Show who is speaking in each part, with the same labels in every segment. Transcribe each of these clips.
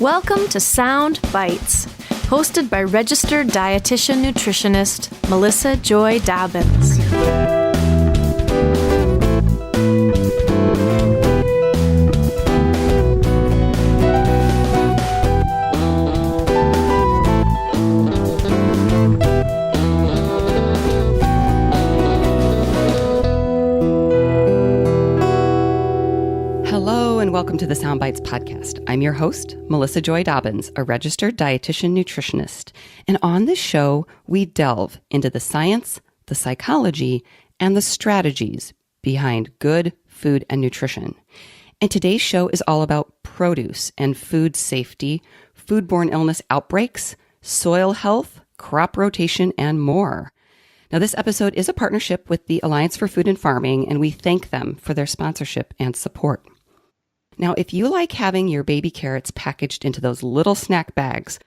Speaker 1: Welcome to Sound Bites, hosted by registered dietitian nutritionist Melissa Joy Dobbins.
Speaker 2: Welcome to the Sound Bites podcast. I'm your host, Melissa Joy Dobbins, a registered dietitian nutritionist. And on this show, we delve into the science, the psychology, and the strategies behind good food and nutrition. And today's show is all about produce and food safety, foodborne illness outbreaks, soil health, crop rotation, and more. Now, this episode is a partnership with the Alliance for Food and Farming, and we thank them for their sponsorship and support. Now, if you like having your baby carrots packaged into those little snack bags,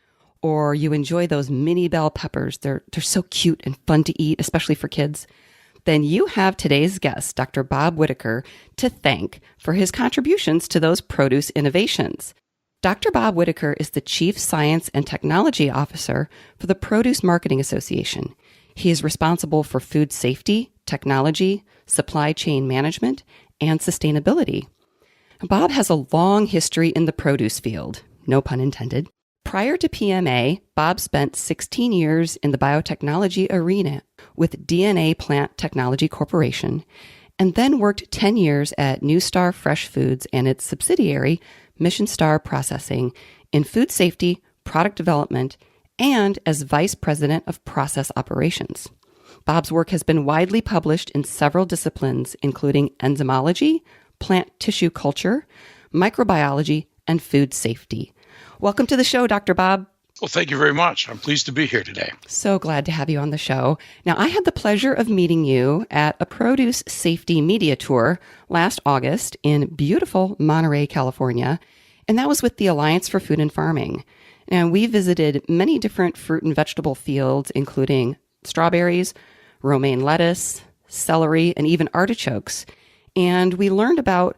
Speaker 2: or you enjoy those mini bell peppers, they're so cute and fun to eat, especially for kids, then you have today's guest, Dr. Bob Whitaker, to thank for his contributions to those produce innovations. Dr. Bob Whitaker is the Chief Science and Technology Officer for the Produce Marketing Association. He is responsible for food safety, technology, supply chain management, and sustainability. Bob has a long history in the produce field, no pun intended. Prior to PMA, Bob spent 16 years in the biotechnology arena with DNA Plant Technology Corporation, and then worked 10 years at NewStar Fresh Foods and its subsidiary, MissionStar Processing, in food safety, product development, and as Vice President of Process Operations. Bob's work has been widely published in several disciplines, including enzymology, plant tissue culture, microbiology, and food safety. Welcome to the show, Dr. Bob.
Speaker 3: Well, thank you very much. I'm pleased to be here today.
Speaker 2: So glad to have you on the show. Now, I had the pleasure of meeting you at a produce safety media tour last August in beautiful Monterey, California, and that was with the Alliance for Food and Farming. And we visited many different fruit and vegetable fields, including strawberries, romaine lettuce, celery, and even artichokes. And we learned about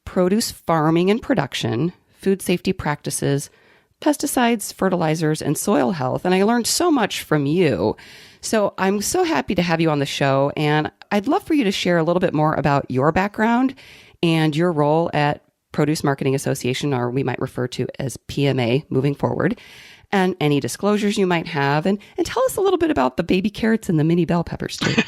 Speaker 2: produce farming and production, food safety practices, pesticides, fertilizers, and soil health. And I learned so much from you. So I'm so happy to have you on the show. And I'd love for you to share a little bit more about your background and your role at Produce Marketing Association, or we might refer to as PMA moving forward, and any disclosures you might have. And tell us a little bit about the baby carrots and the mini bell peppers too.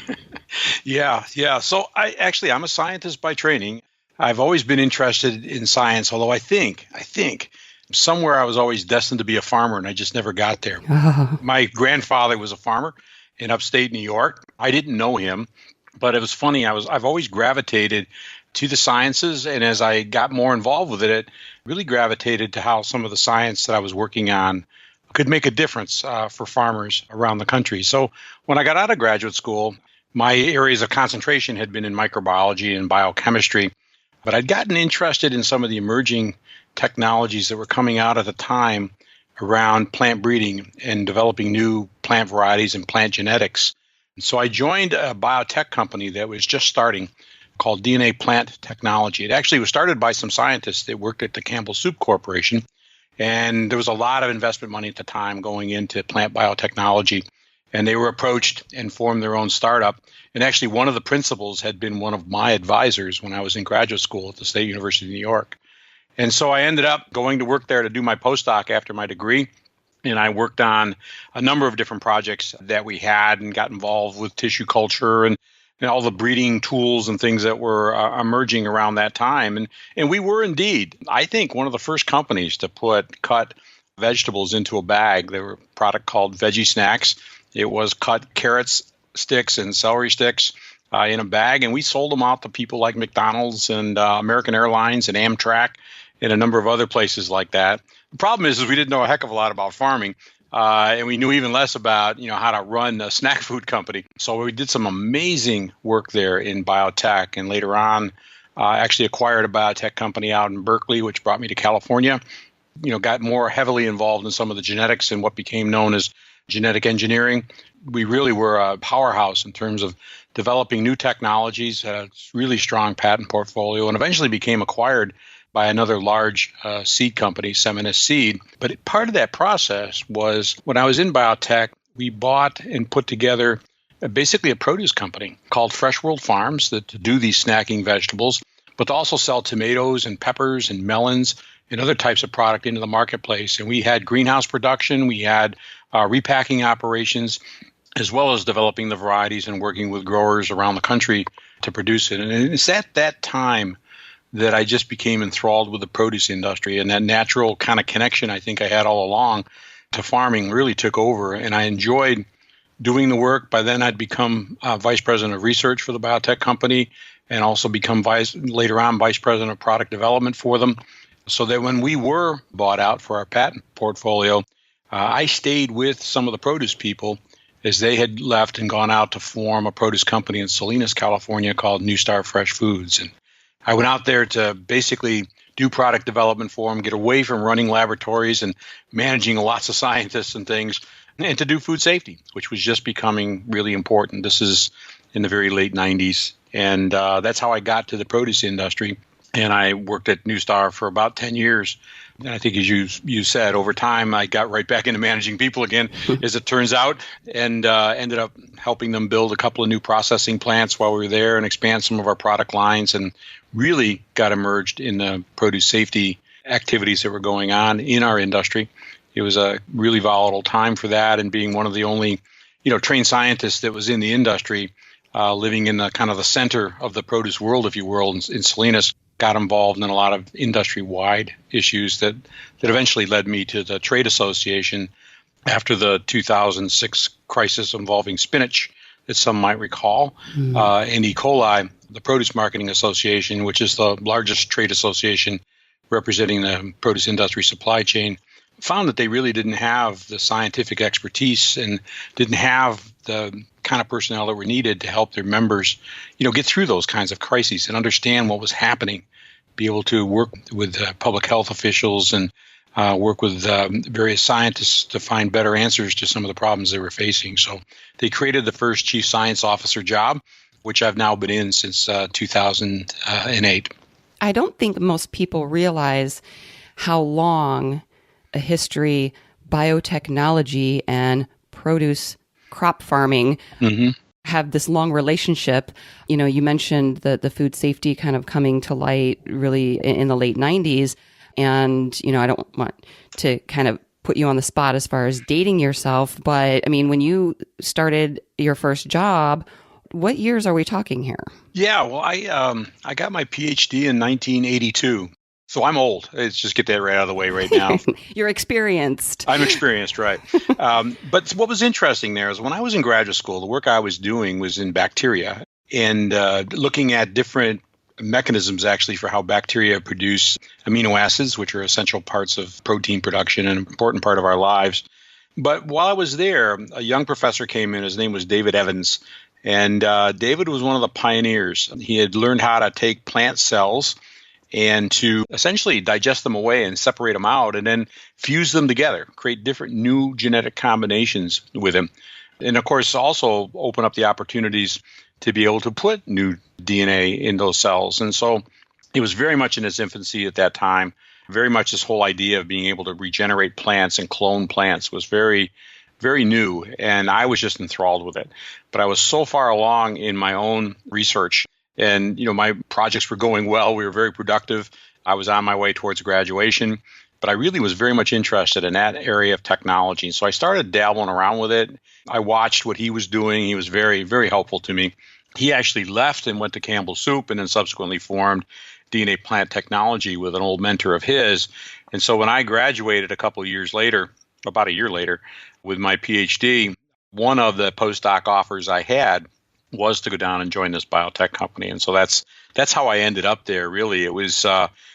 Speaker 3: Yeah. So I'm a scientist by training. I've always been interested in science, although I think somewhere I was always destined to be a farmer, and I just never got there. Oh. My grandfather was a farmer in upstate New York. I didn't know him, but it was funny. I've always gravitated to the sciences, and as I got more involved with it really gravitated to how some of the science that I was working on could make a difference for farmers around the country. So when I got out of graduate school, my areas of concentration had been in microbiology and biochemistry, but I'd gotten interested in some of the emerging technologies that were coming out at the time around plant breeding and developing new plant varieties and plant genetics. And so I joined a biotech company that was just starting called DNA Plant Technology. It actually was started by some scientists that worked at the Campbell Soup Corporation, and there was a lot of investment money at the time going into plant biotechnology. And they were approached and formed their own startup. And actually, one of the principals had been one of my advisors when I was in graduate school at the State University of New York. And so I ended up going to work there to do my postdoc after my degree. And I worked on a number of different projects that we had and got involved with tissue culture and all the breeding tools and things that were emerging around that time. And we were indeed, I think, one of the first companies to cut vegetables into a bag. There were a product called Veggie Snacks. It was cut carrots sticks and celery sticks in a bag, and we sold them out to people like McDonald's and American Airlines and Amtrak and a number of other places like that. The problem is we didn't know a heck of a lot about farming, and we knew even less about how to run a snack food company. So we did some amazing work there in biotech, and later on, actually acquired a biotech company out in Berkeley, which brought me to California. Got more heavily involved in some of the genetics and what became known as genetic engineering. We really were a powerhouse in terms of developing new technologies, a really strong patent portfolio, and eventually became acquired by another large seed company, Seminus Seed. But part of that process was when I was in biotech, we bought and put together basically a produce company called Fresh World Farms that do these snacking vegetables, but to also sell tomatoes and peppers and melons and other types of product into the marketplace. And we had greenhouse production, we had repacking operations, as well as developing the varieties and working with growers around the country to produce it. And it's at that time that I just became enthralled with the produce industry, and that natural kind of connection I think I had all along to farming really took over, and I enjoyed doing the work. By then I'd become vice president of research for the biotech company and also become later on vice president of product development for them. So that when we were bought out for our patent portfolio, I stayed with some of the produce people as they had left and gone out to form a produce company in Salinas, California called NewStar Fresh Foods. And I went out there to basically do product development for them, get away from running laboratories and managing lots of scientists and things, and to do food safety, which was just becoming really important. This is in the very late 90s. And that's how I got to the produce industry. And I worked at NewStar for about 10 years. And I think, as you said, over time, I got right back into managing people again, as it turns out, and ended up helping them build a couple of new processing plants while we were there and expand some of our product lines, and really got immersed in the produce safety activities that were going on in our industry. It was a really volatile time for that, and being one of the only, trained scientists that was in the industry, living in the kind of the center of the produce world, if you will, in Salinas, got involved in a lot of industry-wide issues that eventually led me to the trade association after the 2006 crisis involving spinach that some might recall, and E. coli, the Produce Marketing Association, which is the largest trade association representing the produce industry supply chain, found that they really didn't have the scientific expertise and didn't have the kind of personnel that were needed to help their members, get through those kinds of crises and understand what was happening, be able to work with public health officials and work with various scientists to find better answers to some of the problems they were facing. So they created the first chief science officer job, which I've now been in since 2008.
Speaker 2: I don't think most people realize how long a history biotechnology and produce crop farming have this long relationship. You mentioned the food safety kind of coming to light really in the late 90s. And, I don't want to kind of put you on the spot as far as dating yourself, but I mean, when you started your first job, what years are we talking here?
Speaker 3: Yeah, well, I got my PhD in 1982. So I'm old. Let's just get that right out of the way right now.
Speaker 2: You're experienced.
Speaker 3: I'm experienced, right. But what was interesting there is when I was in graduate school, the work I was doing was in bacteria and looking at different mechanisms actually for how bacteria produce amino acids, which are essential parts of protein production and an important part of our lives. But while I was there, a young professor came in. His name was David Evans. And David was one of the pioneers. He had learned how to take plant cells and to essentially digest them away and separate them out and then fuse them together, create different new genetic combinations with them. And of course, also open up the opportunities to be able to put new DNA in those cells. And so it was very much in its infancy at that time. Very much this whole idea of being able to regenerate plants and clone plants was very, very new. And I was just enthralled with it. But I was so far along in my own research, and, my projects were going well. We were very productive. I was on my way towards graduation, but I really was very much interested in that area of technology. So I started dabbling around with it. I watched what he was doing. He was very, very helpful to me. He actually left and went to Campbell Soup and then subsequently formed DNA Plant Technology with an old mentor of his. And so when I graduated a couple of years later, about a year later, with my PhD, one of the postdoc offers I had was to go down and join this biotech company. And so that's how I ended up there, really. It was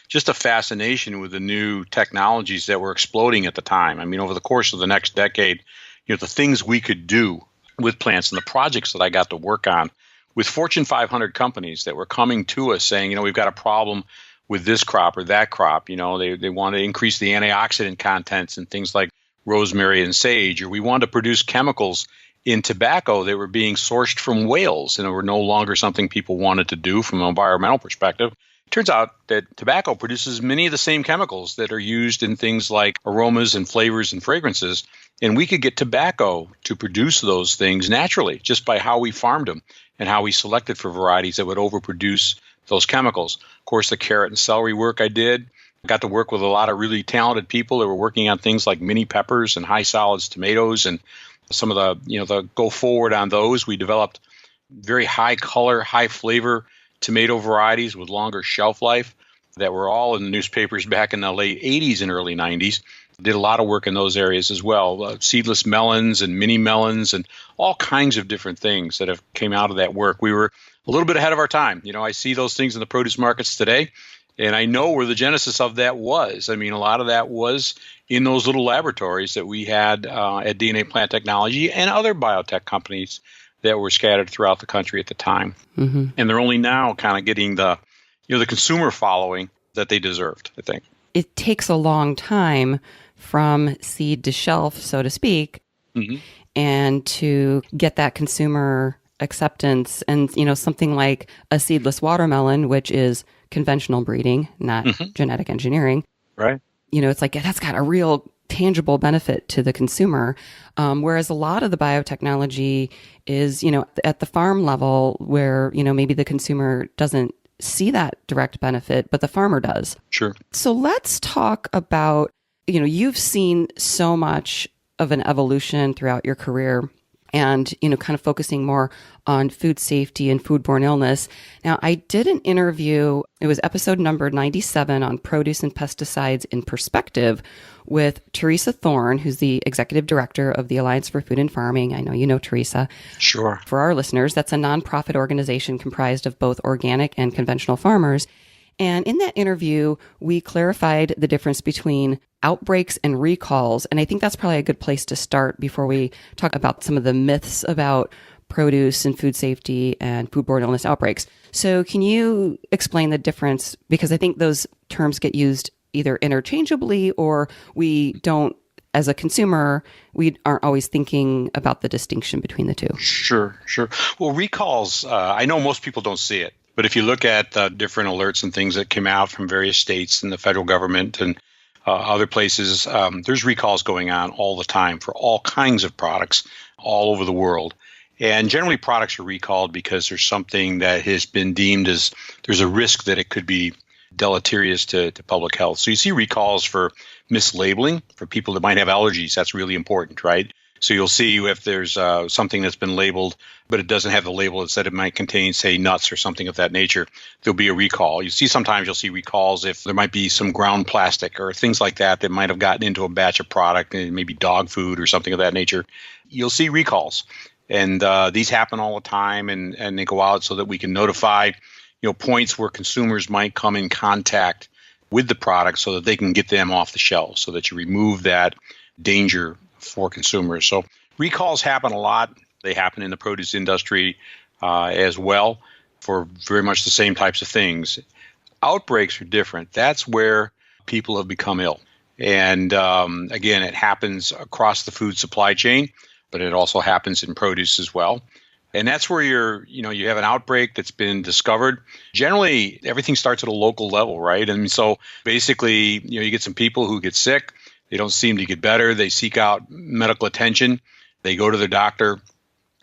Speaker 3: just a fascination with the new technologies that were exploding at the time. I mean, over the course of the next decade, the things we could do with plants and the projects that I got to work on with Fortune 500 companies that were coming to us saying, we've got a problem with this crop or that crop. They want to increase the antioxidant contents in things like rosemary and sage, or we want to produce chemicals in tobacco that were being sourced from whales and were no longer something people wanted to do from an environmental perspective. Turns out that tobacco produces many of the same chemicals that are used in things like aromas and flavors and fragrances. And we could get tobacco to produce those things naturally just by how we farmed them and how we selected for varieties that would overproduce those chemicals. Of course, the carrot and celery work I did, I got to work with a lot of really talented people that were working on things like mini peppers and high solids tomatoes, and some of the go forward on those. We developed very high color, high flavor tomato varieties with longer shelf life that were all in the newspapers back in the late 80s and early 90s. Did a lot of work in those areas as well. Seedless melons and mini melons and all kinds of different things that have came out of that work. We were a little bit ahead of our time. I see those things in the produce markets today, and I know where the genesis of that was. I mean, a lot of that was in those little laboratories that we had at DNA Plant Technology and other biotech companies that were scattered throughout the country at the time. Mm-hmm. And they're only now kind of getting the consumer following that they deserved, I think.
Speaker 2: It takes a long time from seed to shelf, so to speak, mm-hmm. and to get that consumer acceptance. And, something like a seedless watermelon, which is conventional breeding, not mm-hmm. genetic engineering.
Speaker 3: Right.
Speaker 2: It's like, that's got a real tangible benefit to the consumer. Whereas a lot of the biotechnology is, at the farm level where, maybe the consumer doesn't see that direct benefit, but the farmer does.
Speaker 3: Sure.
Speaker 2: So let's talk about, you've seen so much of an evolution throughout your career and, kind of focusing more on food safety and foodborne illness. Now, I did an interview, it was episode number 97 on produce and pesticides in perspective with Teresa Thorne, who's the executive director of the Alliance for Food and Farming. I know you know Teresa.
Speaker 3: Sure.
Speaker 2: For our listeners, that's a nonprofit organization comprised of both organic and conventional farmers. And in that interview, we clarified the difference between outbreaks and recalls. And I think that's probably a good place to start before we talk about some of the myths about produce and food safety and foodborne illness outbreaks. So can you explain the difference? Because I think those terms get used either interchangeably or we don't, as a consumer, we aren't always thinking about the distinction between the two.
Speaker 3: Sure. Well, recalls, I know most people don't see it. But if you look at the different alerts and things that came out from various states and the federal government and other places, there's recalls going on all the time for all kinds of products all over the world. And generally products are recalled because there's something that has been deemed as there's a risk that it could be deleterious to public health. So you see recalls for mislabeling for people that might have allergies. That's really important, right? So you'll see if there's something that's been labeled, but it doesn't have the label that said it might contain, say, nuts or something of that nature, there'll be a recall. Sometimes you'll see recalls if there might be some ground plastic or things like that might have gotten into a batch of product, maybe dog food or something of that nature. You'll see recalls. And these happen all the time, and they go out so that we can notify, points where consumers might come in contact with the product so that they can get them off the shelf, so that you remove that danger for consumers. So recalls happen a lot. They happen in the produce industry as well for very much the same types of things. Outbreaks are different. That's where people have become ill. And again, it happens across the food supply chain, but it also happens in produce as well. And that's where you have an outbreak that's been discovered. Generally, everything starts at a local level, right? And so basically, you get some people who get sick. They don't seem to get better. They seek out medical attention. They go to their doctor.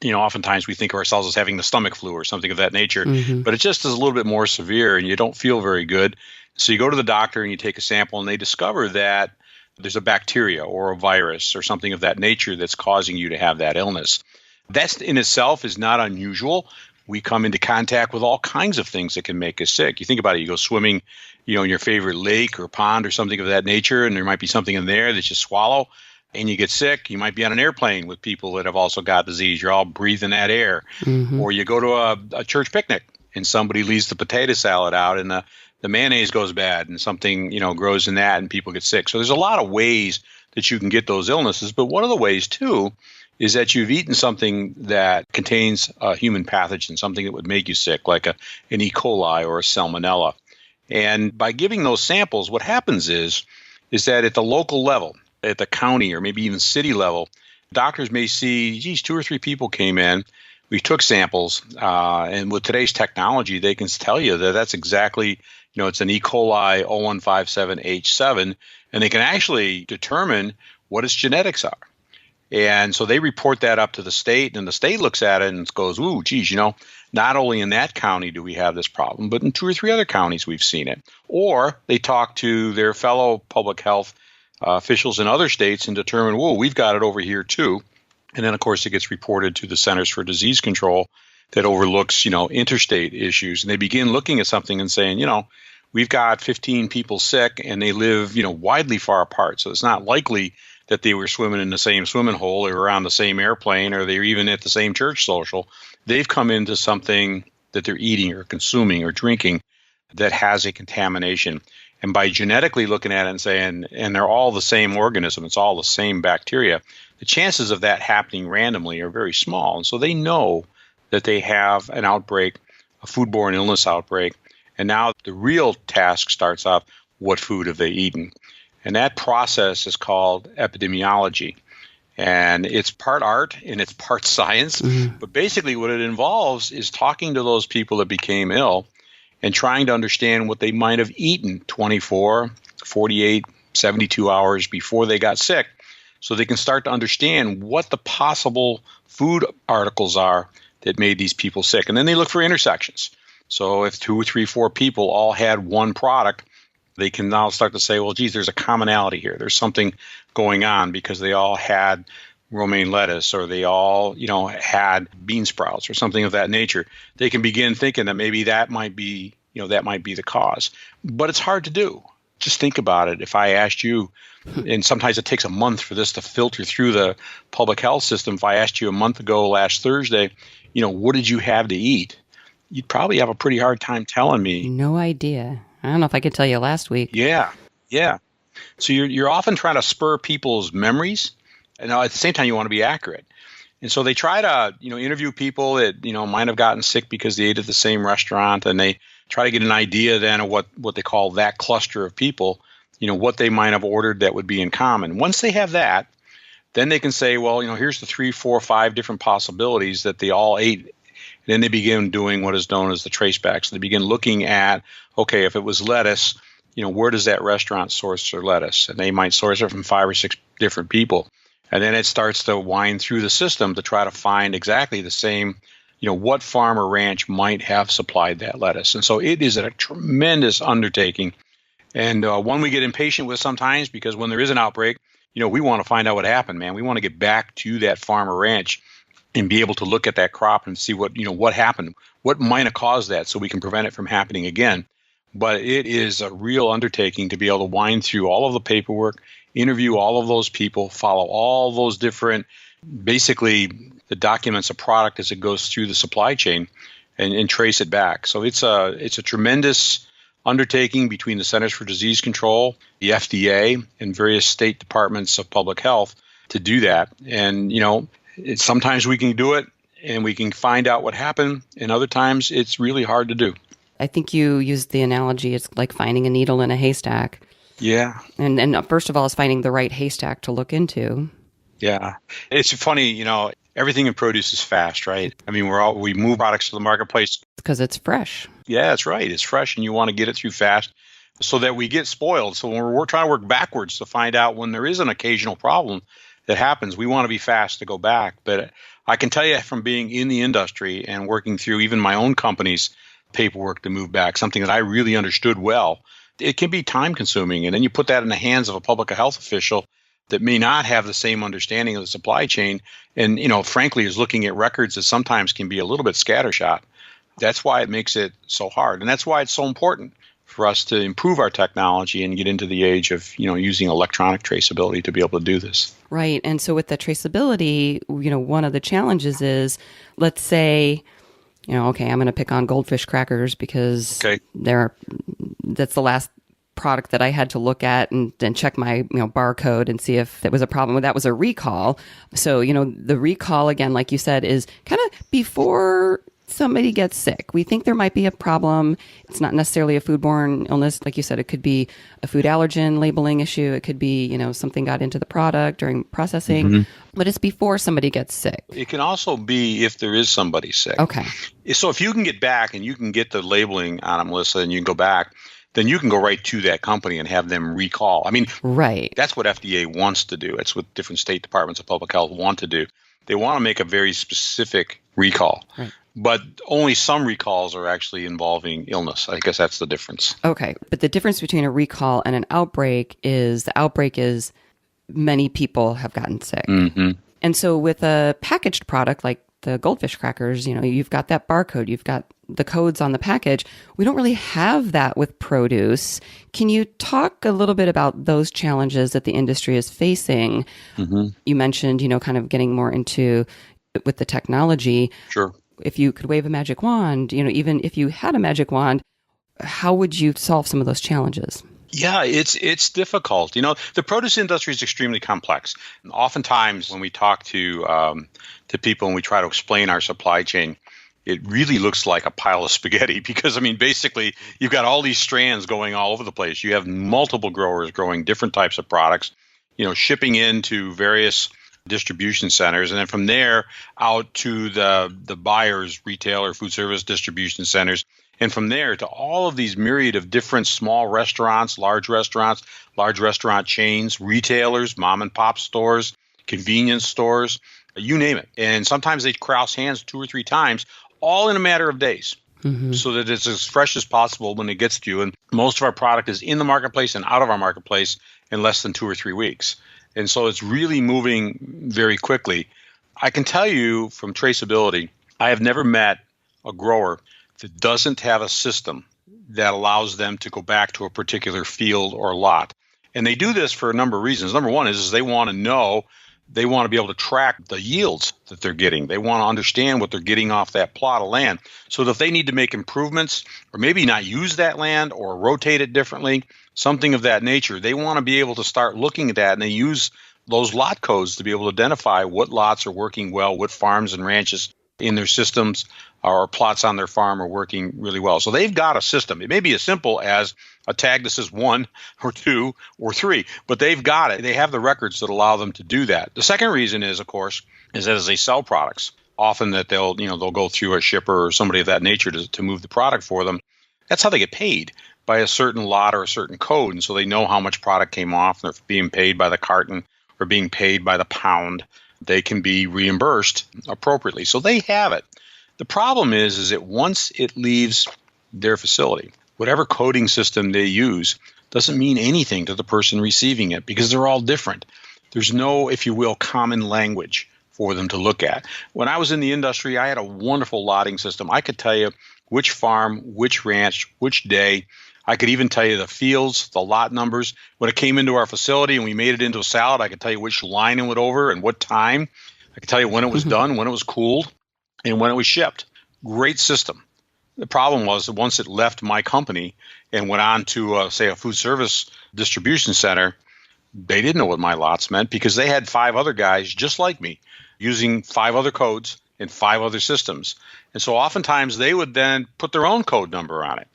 Speaker 3: Oftentimes we think of ourselves as having the stomach flu or something of that nature, mm-hmm. but it just is a little bit more severe and you don't feel very good. So you go to the doctor and you take a sample and they discover that there's a bacteria or a virus or something of that nature that's causing you to have that illness. That in itself is not unusual. We come into contact with all kinds of things that can make us sick. You think about it, you go swimming, in your favorite lake or pond or something of that nature, and there might be something in there that you swallow and you get sick. You might be on an airplane with people that have also got disease. You're all breathing that air. Mm-hmm. Or you go to a church picnic and somebody leaves the potato salad out and the mayonnaise goes bad and something, grows in that and people get sick. So there's a lot of ways that you can get those illnesses. But one of the ways, too, is that you've eaten something that contains a human pathogen, something that would make you sick, like an E. coli or a salmonella. And by giving those samples, what happens is that at the local level, at the county or maybe even city level, doctors may see, 2 or 3 people came in we took samples, and with today's technology, they can tell you that that's exactly, it's an E. coli 0157H7, and they can actually determine what its genetics are. And so they report that up to the state, and the state looks at it and goes, ooh, geez, not only in that county do we have this problem, but in 2 or 3 other counties we've seen it. Or they talk to their fellow public health officials in other states and determine, whoa, we've got it over here too. And then, of course, it gets reported to the Centers for Disease Control that overlooks, interstate issues. And they begin looking at something and saying, we've got 15 people sick and they live, widely far apart. So it's not likely that they were swimming in the same swimming hole or on the same airplane or they're even at the same church social. They've come into something that they're eating or consuming or drinking that has a contamination. And by genetically looking at it and saying, and they're all the same organism, it's all the same bacteria, the chances of that happening randomly are very small. And so they know that they have an outbreak, a foodborne illness outbreak. And now the real task starts off, what food have they eaten? And that process is called epidemiology. And it's part art and it's part science. Mm-hmm. But basically what it involves is talking to those people that became ill and trying to understand what they might have eaten 24, 48, 72 hours before they got sick, so they can start to understand what the possible food articles are that made these people sick. And then they look for intersections. So if 2, 3, 4 people all had one product, they can now start to say, well, geez, there's a commonality here. There's something going on because they all had romaine lettuce or they all, had bean sprouts or something of that nature. They can begin thinking that maybe that might be, the cause. But it's hard to do. Just think about it. If I asked you, and sometimes it takes a month for this to filter through the public health system. If I asked you a month ago, last Thursday, what did you have to eat? You'd probably have a pretty hard time telling me.
Speaker 2: No idea. I don't know if I could tell you last week.
Speaker 3: Yeah. So you're often trying to spur people's memories, and at the same time you want to be accurate. And so they try to, interview people that, might have gotten sick because they ate at the same restaurant, and they try to get an idea then of what they call that cluster of people, what they might have ordered that would be in common. Once they have that, then they can say, well, here's the 3, 4, 5 different possibilities that they all ate. And then they begin doing what is known as the traceback. So they begin looking at, okay, if it was lettuce, where does that restaurant source their lettuce? And they might source it from 5 or 6 different people. And then it starts to wind through the system to try to find exactly the same, what farm or ranch might have supplied that lettuce. And so it is a tremendous undertaking. And one we get impatient with sometimes because when there is an outbreak, we want to find out what happened, man. We want to get back to that farm or ranch and be able to look at that crop and see what happened, what might have caused that so we can prevent it from happening again. But it is a real undertaking to be able to wind through all of the paperwork, interview all of those people, follow all those different, basically the documents a product as it goes through the supply chain and trace it back. So it's a tremendous undertaking between the Centers for Disease Control, the FDA, and various state departments of public health to do that. And, sometimes we can do it and we can find out what happened, and other times it's really hard to do.
Speaker 2: I think you used the analogy, it's like finding a needle in a haystack. Yeah. And first of all, it's finding the right haystack to look into.
Speaker 3: Yeah. It's funny, everything in produce is fast, right? I mean, we move products to the marketplace.
Speaker 2: Because it's fresh.
Speaker 3: Yeah, that's right. It's fresh and you want to get it through fast so that we get spoiled. So when we're trying to work backwards to find out when there is an occasional problem that happens, we want to be fast to go back. But I can tell you from being in the industry and working through even my own company's paperwork to move back, something that I really understood well, it can be time consuming. And then you put that in the hands of a public health official that may not have the same understanding of the supply chain and, frankly, is looking at records that sometimes can be a little bit scattershot. That's why it makes it so hard. And that's why it's so important for us to improve our technology and get into the age of, using electronic traceability to be able to do this.
Speaker 2: Right. And so with the traceability, one of the challenges is, let's say, okay, I'm going to pick on goldfish crackers because that's the last product that I had to look at and check my barcode and see if it was a problem. That was a recall. So, the recall, again, like you said, is kind of before somebody gets sick. We think there might be a problem. It's not necessarily a foodborne illness. Like you said, it could be a food allergen labeling issue. It could be, something got into the product during processing, but it's before somebody gets sick.
Speaker 3: It can also be if there is somebody sick.
Speaker 2: Okay.
Speaker 3: So if you can get back and you can get the labeling on it, Melissa, and you can go back, then you can go right to that company and have them recall. I mean,
Speaker 2: right.
Speaker 3: That's what FDA wants to do. It's what different state departments of public health want to do. They want to make a very specific recall. Right. But only some recalls are actually involving illness. I guess that's the difference.
Speaker 2: Okay. But the difference between a recall and an outbreak is the outbreak is many people have gotten sick. Mm-hmm. And so with a packaged product like the goldfish crackers, you've got that barcode, you've got the codes on the package. We don't really have that with produce. Can you talk a little bit about those challenges that the industry is facing? Mm-hmm. You mentioned, kind of getting more into with the technology.
Speaker 3: Sure.
Speaker 2: If you could wave a magic wand, even if you had a magic wand, how would you solve some of those challenges?
Speaker 3: Yeah, it's difficult. The produce industry is extremely complex. And oftentimes when we talk to people and we try to explain our supply chain, it really looks like a pile of spaghetti because, basically, you've got all these strands going all over the place. You have multiple growers growing different types of products, shipping into various distribution centers, and then from there out to the buyers, retail or food service distribution centers, and from there to all of these myriad of different small restaurants, large restaurant chains, retailers, mom and pop stores, convenience stores, you name it. And sometimes they cross hands 2 or 3 times, all in a matter of days. Mm-hmm. So that it's as fresh as possible when it gets to you. And most of our product is in the marketplace and out of our marketplace in less than 2 or 3 weeks. And so it's really moving very quickly. I can tell you from traceability, I have never met a grower that doesn't have a system that allows them to go back to a particular field or lot. And they do this for a number of reasons. Number one is they want to know, they want to be able to track the yields that they're getting. They want to understand what they're getting off that plot of land. So that if they need to make improvements or maybe not use that land or rotate it differently, something of that nature, they want to be able to start looking at that, and they use those lot codes to be able to identify what lots are working well, what farms and ranches in their systems or plots on their farm are working really well. So they've got a system. It may be as simple as a tag that says 1 or 2 or 3, but they've got it. They have the records that allow them to do that. The second reason is, of course, is that as they sell products, often that they'll go through a shipper or somebody of that nature to move the product for them. That's how they get paid, by a certain lot or a certain code. And so they know how much product came off, and they're being paid by the carton or being paid by the pound. They can be reimbursed appropriately. So they have it. The problem is that once it leaves their facility, whatever coding system they use doesn't mean anything to the person receiving it because they're all different. There's no, if you will, common language for them to look at. When I was in the industry, I had a wonderful lotting system. I could tell you which farm, which ranch, which day. I could even tell you the fields, the lot numbers. When it came into our facility and we made it into a salad, I could tell you which line it went over and what time. I could tell you when it was done, when it was cooled, and when it was shipped. Great system. The problem was that once it left my company and went on to, say, a food service distribution center, they didn't know what my lots meant because they had 5 other guys just like me using 5 other codes and 5 other systems. And so oftentimes they would then put their own code number on it.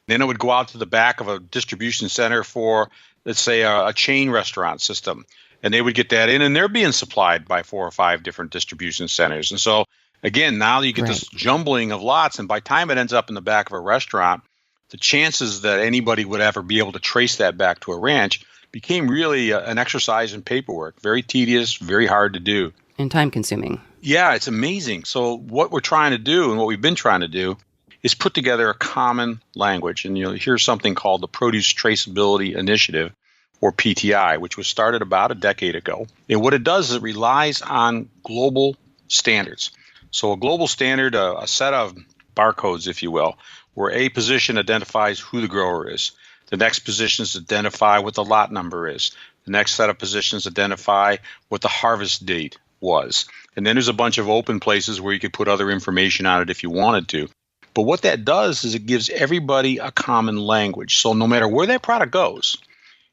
Speaker 3: Then it would go out to the back of a distribution center for, let's say, a chain restaurant system. And they would get that in, and they're being supplied by 4 or 5 different distribution centers. And so, again, now you get this jumbling of lots, and by the time it ends up in the back of a restaurant, the chances that anybody would ever be able to trace that back to a ranch became really an exercise in paperwork. Very tedious, very hard to do.
Speaker 2: And time-consuming.
Speaker 3: Yeah, it's amazing. So what we're trying to do, and what we've been trying to do, is put together a common language. And you'll hear something called the Produce Traceability Initiative, or PTI, which was started about a decade ago. And what it does is it relies on global standards. So a global standard, a set of barcodes, if you will, where a position identifies who the grower is. The next positions identify what the lot number is. The next set of positions identify what the harvest date was. And then there's a bunch of open places where you could put other information on it if you wanted to. But what that does is it gives everybody a common language. So no matter where that product goes,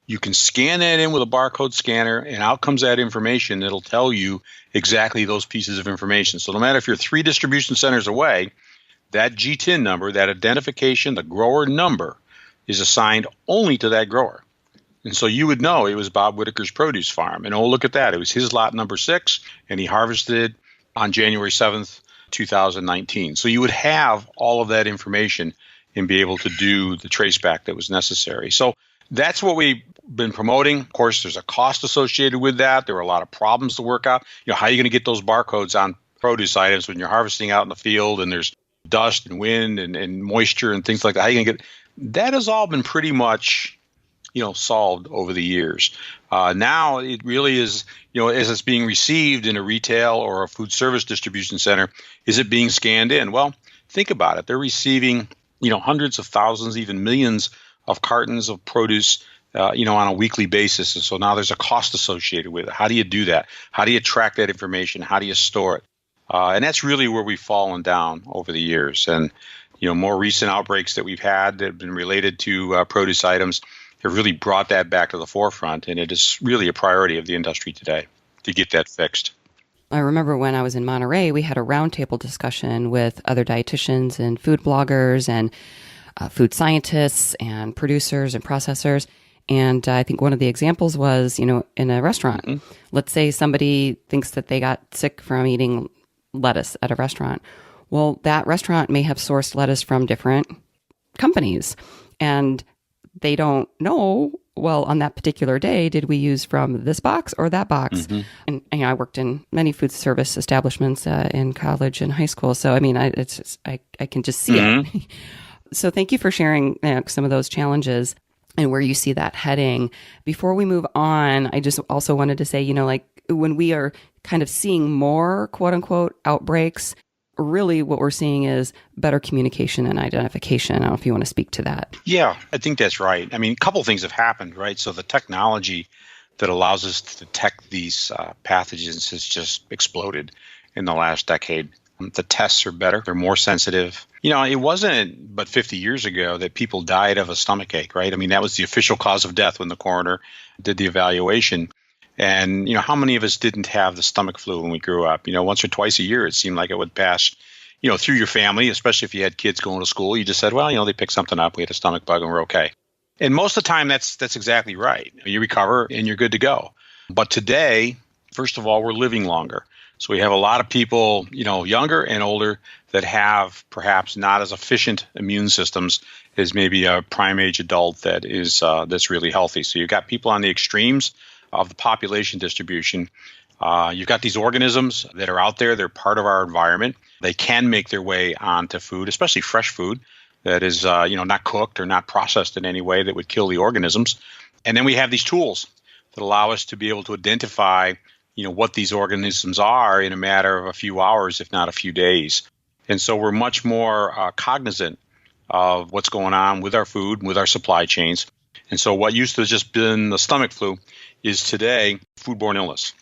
Speaker 3: you can scan that in with a barcode scanner, and out comes that information that'll tell you exactly those pieces of information. So no matter if you're 3 distribution centers away, that GTIN number, that identification, the grower number, is assigned only to that grower. And so you would know it was Bob Whitaker's produce farm. And oh, look at that. It was his lot number 6, and he harvested on January 7th, 2019. So you would have all of that information and be able to do the traceback that was necessary. So that's what we've been promoting. Of course, there's a cost associated with that. There are a lot of problems to work out. How are you going to get those barcodes on produce items when you're harvesting out in the field and there's dust and wind and moisture and things like that? How are you going to get that? Has all been pretty much solved over the years. Now it really is, as it's being received in a retail or a food service distribution center, is it being scanned in? Well, think about it. They're receiving, hundreds of thousands, even millions of cartons of produce, on a weekly basis. And so now there's a cost associated with it. How do you do that? How do you track that information? How do you store it? And that's really where we've fallen down over the years. And, more recent outbreaks that we've had that have been related to produce items have really brought that back to the forefront, and it is really a priority of the industry today to get that fixed.
Speaker 2: I remember when I was in Monterey, we had a roundtable discussion with other dietitians and food bloggers and food scientists and producers and processors. And I think one of the examples was, in a restaurant. Mm-hmm. Let's say somebody thinks that they got sick from eating lettuce at a restaurant. Well, that restaurant may have sourced lettuce from different companies, and they don't know, well, on that particular day, did we use from this box or that box? Mm-hmm. And I worked in many food service establishments in college and high school. So, I can just see mm-hmm. it. So thank you for sharing some of those challenges and where you see that heading. Before we move on, I just also wanted to say, when we are kind of seeing more quote unquote outbreaks, really what we're seeing is better communication and identification. I don't know if you want to speak to that.
Speaker 3: Yeah, I think that's right. A couple of things have happened, right? So the technology that allows us to detect these pathogens has just exploded in the last decade. The tests are better. They're more sensitive. It wasn't but 50 years ago that people died of a stomachache, right? That was the official cause of death when the coroner did the evaluation. And, how many of us didn't have the stomach flu when we grew up? Once or twice a year, it seemed like it would pass, through your family, especially if you had kids going to school. You just said, well, they picked something up. We had a stomach bug and we're okay. And most of the time, that's exactly right. You recover and you're good to go. But today, first of all, we're living longer. So we have a lot of people, younger and older that have perhaps not as efficient immune systems as maybe a prime age adult that is that's really healthy. So you've got people on the extremes of the population distribution. You've got these organisms that are out there. They're part of our environment. They can make their way onto food, especially fresh food that is not cooked or not processed in any way that would kill the organisms. And then we have these tools that allow us to be able to identify what these organisms are in a matter of a few hours, if not a few days. And so we're much more cognizant of what's going on with our food, with our supply chains. And so what used to have just been the stomach flu is today foodborne illness.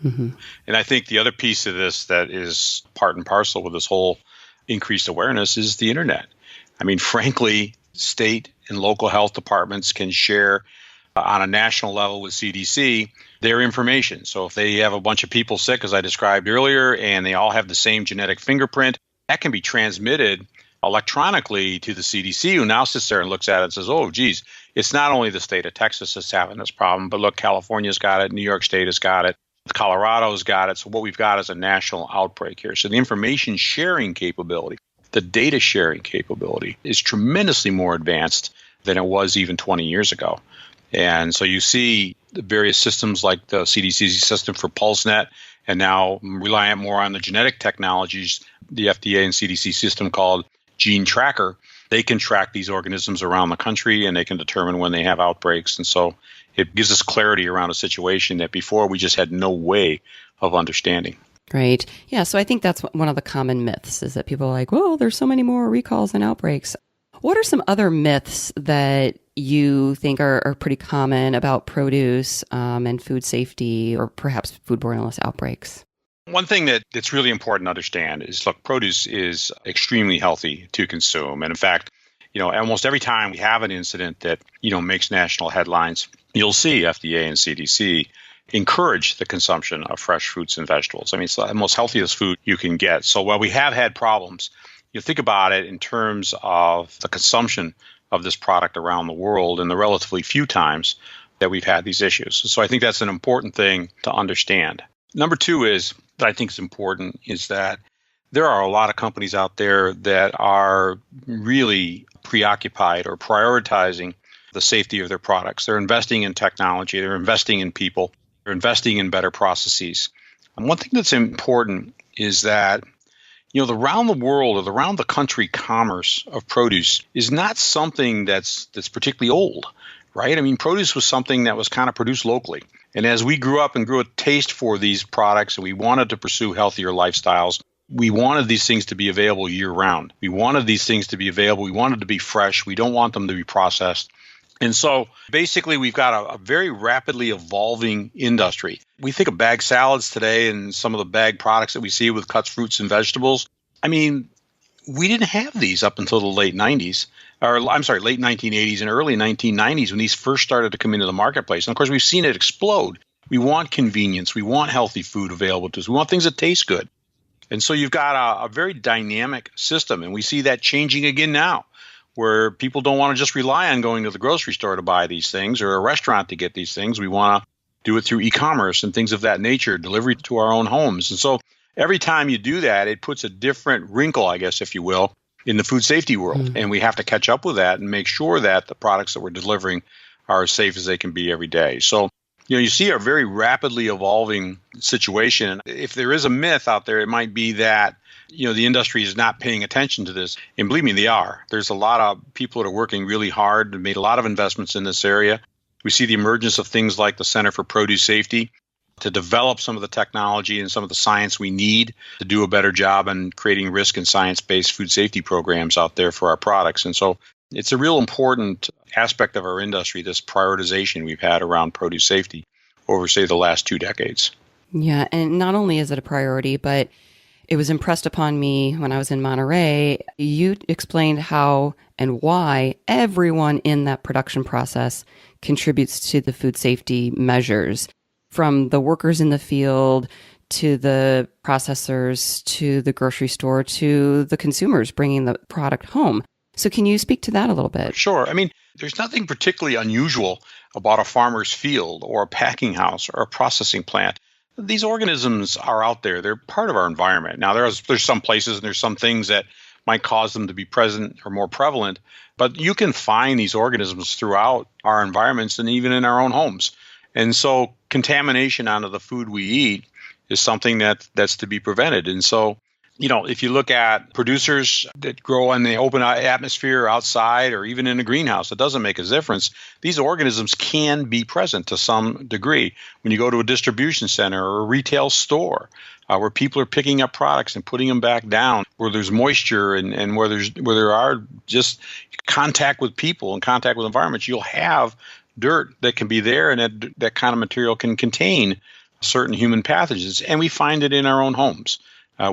Speaker 3: Mm-hmm. And I think the other piece of this that is part and parcel with this whole increased awareness is the internet. Frankly, state and local health departments can share on a national level with CDC their information. So if they have a bunch of people sick, as I described earlier, and they all have the same genetic fingerprint, that can be transmitted electronically to the CDC, who now sits there and looks at it and says, oh, geez, it's not only the state of Texas that's having this problem, but look, California's got it, New York State has got it, Colorado's got it. So what we've got is a national outbreak here. So the information sharing capability, the data sharing capability is tremendously more advanced than it was even 20 years ago. And so you see the various systems like the CDC system for PulseNet, and now reliant more on the genetic technologies, the FDA and CDC system called Gene Tracker. They can track these organisms around the country, and they can determine when they have outbreaks. And so it gives us clarity around a situation that before we just had no way of understanding.
Speaker 2: Great. Yeah, so I think that's one of the common myths is that people are like, well, there's so many more recalls and outbreaks. What are some other myths that you think are pretty common about produce and food safety or perhaps foodborne illness outbreaks?
Speaker 3: One thing that's really important to understand is, look, produce is extremely healthy to consume. And in fact, almost every time we have an incident that, makes national headlines, you'll see FDA and CDC encourage the consumption of fresh fruits and vegetables. It's the most healthiest food you can get. So while we have had problems You think about it in terms of the consumption of this product around the world and the relatively few times that we've had these issues. So I think that's an important thing to understand. Number two is that I think is important is that there are a lot of companies out there that are really preoccupied or prioritizing the safety of their products. They're investing in technology. They're investing in people. They're investing in better processes. And one thing that's important is that the around the world or the around the country commerce of produce is not something that's particularly old, right? I mean, produce was something that was kind of produced locally. And as we grew up and grew a taste for these products and we wanted to pursue healthier lifestyles, we wanted these things to be available year round. We wanted these things to be available. We wanted to be fresh. We don't want them to be processed. And so basically, we've got a very rapidly evolving industry. We think of bag salads today and some of the bag products that we see with cuts, fruits, and vegetables. I mean, we didn't have these up until the late 90s, late 1980s and early 1990s when these first started to come into the marketplace. And of course, we've seen it explode. We want convenience. We want healthy food available to us. We want things that taste good. And so you've got a very dynamic system, and we see that changing again now, where people don't want to just rely on going to the grocery store to buy these things or a restaurant to get these things. We want to do it through e-commerce and things of that nature, delivery to our own homes. And so every time you do that, it puts a different wrinkle, I guess, if you will, in the food safety world. And we have to catch up with that and make sure that the products that we're delivering are as safe as they can be every day. So you see a very rapidly evolving situation. If there is a myth out there, it might be that the industry is not paying attention to this. And believe me, they are. There's a lot of people that are working really hard and made a lot of investments in this area. We see the emergence of things like the Center for Produce Safety to develop some of the technology and some of the science we need to do a better job in creating risk and science-based food safety programs out there for our products. And so it's a real important aspect of our industry, this prioritization we've had around produce safety over, say, the last 2 decades.
Speaker 2: Yeah, and not only is it a priority, but it was impressed upon me when I was in Monterey. You explained how and why everyone in that production process contributes to the food safety measures, from the workers in the field to the processors to the grocery store to the consumers bringing the product home. So can you speak to that a little bit?
Speaker 3: Sure. I mean, there's nothing particularly unusual about a farmer's field or a packing house or a processing plant. These organisms are out there. They're part of our environment. Now, there's some places and there's some things that might cause them to be present or more prevalent, but you can find these organisms throughout our environments and even in our own homes. And so contamination onto the food we eat is something that's to be prevented. And so, if you look at producers that grow in the open atmosphere outside or even in a greenhouse, it doesn't make a difference. These organisms can be present to some degree. When you go to a distribution center or a retail store, where people are picking up products and putting them back down, where there's moisture and where there are just contact with people and contact with environments, you'll have dirt that can be there, and that kind of material can contain certain human pathogens. And we find it in our own homes.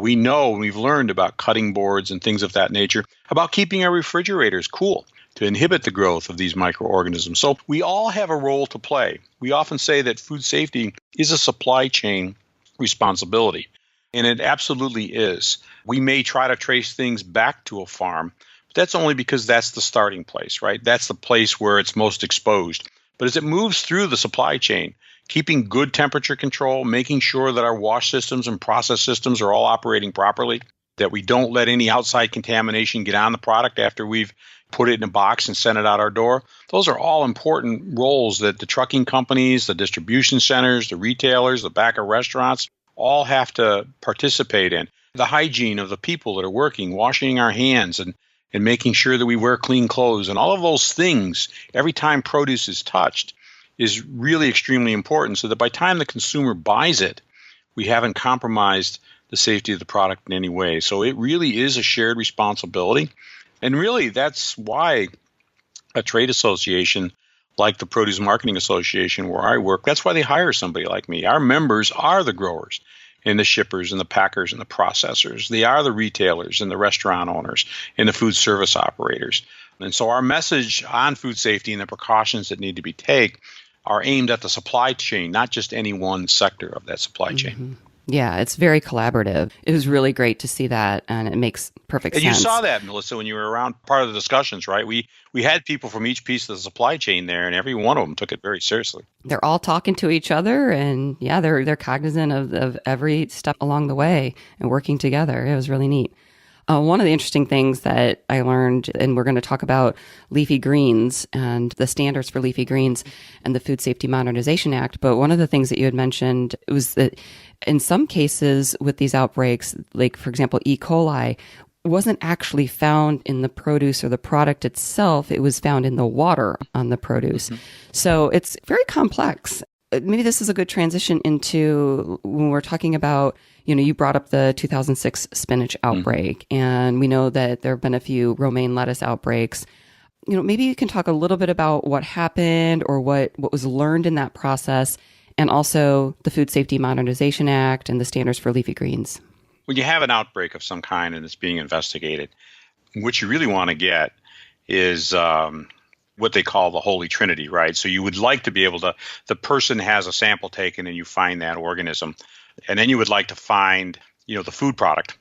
Speaker 3: We know, and we've learned about cutting boards and things of that nature, about keeping our refrigerators cool to inhibit the growth of these microorganisms. So we all have a role to play. We often say that food safety is a supply chain responsibility, and it absolutely is. We may try to trace things back to a farm, but that's only because that's the starting place, right? That's the place where it's most exposed. But as it moves through the supply chain, keeping good temperature control, making sure that our wash systems and process systems are all operating properly, that we don't let any outside contamination get on the product after we've put it in a box and sent it out our door. Those are all important roles that the trucking companies, the distribution centers, the retailers, the back of restaurants all have to participate in. The hygiene of the people that are working, washing our hands and making sure that we wear clean clothes, and all of those things, every time produce is touched, is really extremely important, so that by the time the consumer buys it, we haven't compromised the safety of the product in any way. So it really is a shared responsibility. And really, that's why a trade association like the Produce Marketing Association, where I work, that's why they hire somebody like me. Our members are the growers and the shippers and the packers and the processors. They are the retailers and the restaurant owners and the food service operators. And so our message on food safety and the precautions that need to be taken are aimed at the supply chain, not just any one sector of that supply chain.
Speaker 2: Yeah, it's very collaborative. It was really great to see that, and it makes perfect
Speaker 3: And
Speaker 2: sense.
Speaker 3: you saw that, Melissa, when you were around part of the discussions, right? We had people from each piece of the supply chain there, and every one of them took it very seriously.
Speaker 2: They're all talking to each other, and yeah, they're cognizant of every step along the way and working together. It was really neat. One of the interesting things that I learned, and we're going to talk about leafy greens and the standards for leafy greens and the Food Safety Modernization Act. But one of the things that you had mentioned was that in some cases with these outbreaks, like for example, E. coli, wasn't actually found in the produce or the product itself. It was found in the water on the produce. So it's very complex. Maybe this is a good transition into when we're talking about, you brought up the 2006 spinach outbreak, and we know that there have been a few romaine lettuce outbreaks. Maybe you can talk a little bit about what happened or what was learned in that process, and also the Food Safety Modernization Act and the standards for leafy greens.
Speaker 3: When you have an outbreak of some kind and it's being investigated, what you really want to get is what they call the Holy Trinity, right? So you would like to be able to, the person has a sample taken and you find that organism. And then you would like to find, the food product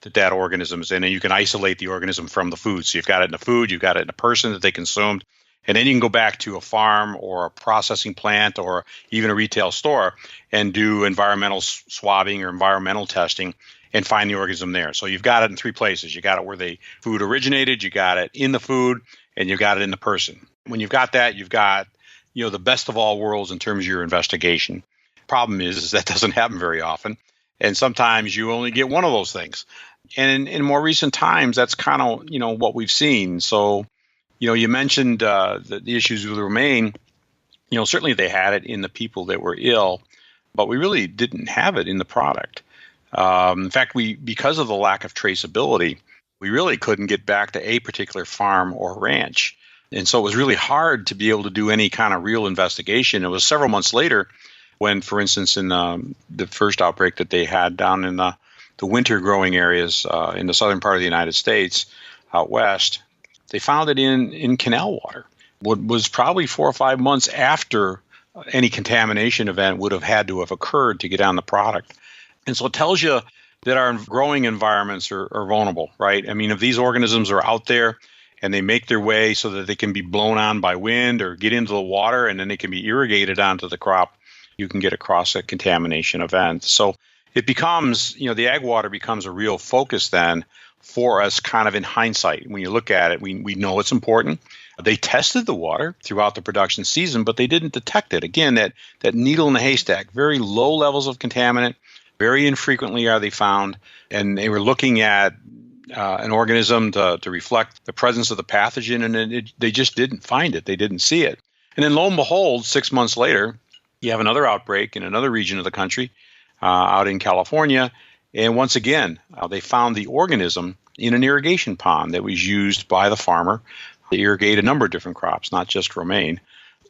Speaker 3: that organism is in, and you can isolate the organism from the food. So you've got it in the food, you've got it in a person that they consumed, and then you can go back to a farm or a processing plant or even a retail store and do environmental swabbing or environmental testing and find the organism there. So you've got it in three places. You got it where the food originated, you got it in the food, and you've got it in the person. When you've got that, you've got, the best of all worlds in terms of your investigation. Problem is that doesn't happen very often. And sometimes you only get one of those things. And in more recent times, that's kind of, what we've seen. So, you mentioned the issues with romaine. Certainly they had it in the people that were ill, but we really didn't have it in the product. In fact, because of the lack of traceability, we really couldn't get back to a particular farm or ranch. And so it was really hard to be able to do any kind of real investigation. It was several months later when, for instance, in the first outbreak that they had down in the winter growing areas in the southern part of the United States, out west, they found it in canal water. What was probably 4 or 5 months after any contamination event would have had to have occurred to get on the product. And so it tells you that our growing environments are vulnerable, right? I mean, if these organisms are out there and they make their way so that they can be blown on by wind or get into the water and then they can be irrigated onto the crop, you can get across a contamination event. So it becomes, the ag water becomes a real focus then for us kind of in hindsight. When you look at it, we know it's important. They tested the water throughout the production season, but they didn't detect it. Again, that needle in the haystack, very low levels of contaminant. Very infrequently are they found, and they were looking at an organism to reflect the presence of the pathogen, and they just didn't find it. They didn't see it. And then lo and behold, 6 months later, you have another outbreak in another region of the country, out in California, and once again, they found the organism in an irrigation pond that was used by the farmer to irrigate a number of different crops, not just romaine.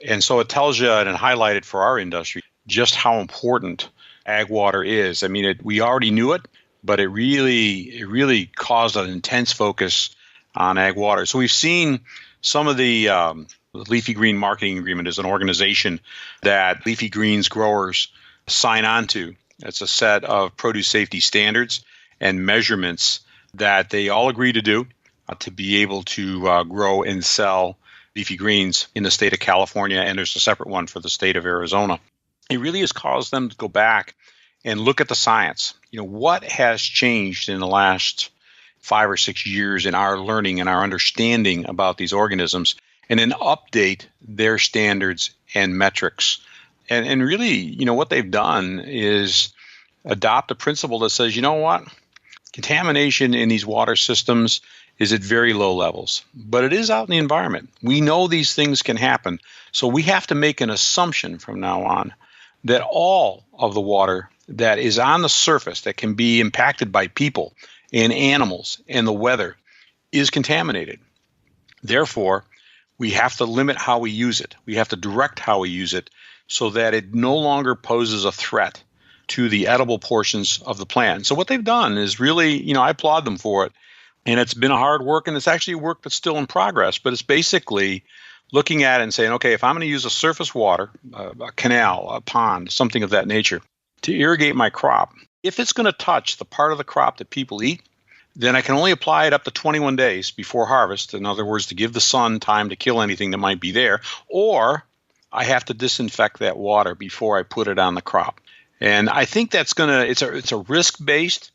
Speaker 3: And so it tells you, and it highlighted for our industry, just how important ag water is. I mean, we already knew it, but it really caused an intense focus on ag water. So we've seen some of the Leafy Green Marketing Agreement is an organization that leafy greens growers sign on to. It's a set of produce safety standards and measurements that they all agree to do to be able to grow and sell leafy greens in the state of California, and there's a separate one for the state of Arizona. It really has caused them to go back and look at the science. What has changed in the last 5 or 6 years in our learning and our understanding about these organisms, and then update their standards and metrics. And really, what they've done is adopt a principle that says, what? Contamination in these water systems is at very low levels, but it is out in the environment. We know these things can happen. So we have to make an assumption from now on that all of the water that is on the surface that can be impacted by people and animals and the weather is contaminated. Therefore, we have to limit how we use it. We have to direct how we use it so that it no longer poses a threat to the edible portions of the plant. So what they've done is really, I applaud them for it. And it's been a hard work, and it's actually work that's still in progress. But it's basically looking at it and saying, okay, if I'm going to use a surface water, a canal, a pond, something of that nature, to irrigate my crop, If it's going to touch the part of the crop that people eat, then I can only apply it up to 21 days before harvest. In other words, to give the sun time to kill anything that might be there, or I have to disinfect that water before I put it on the crop. And I think that's it's a risk-based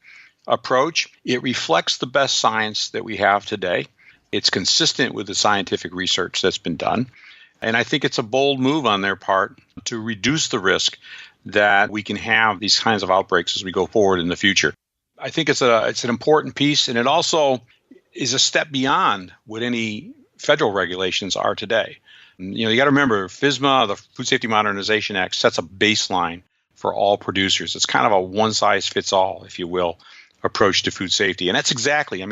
Speaker 3: approach. It reflects the best science that we have today. It's consistent with the scientific research that's been done. And I think it's a bold move on their part to reduce the risk that we can have these kinds of outbreaks as we go forward in the future. I think it's an important piece, and it also is a step beyond what any federal regulations are today. You got to remember, FSMA, the Food Safety Modernization Act, sets a baseline for all producers. It's kind of a one-size-fits-all, if you will, approach to food safety. And that's exactly,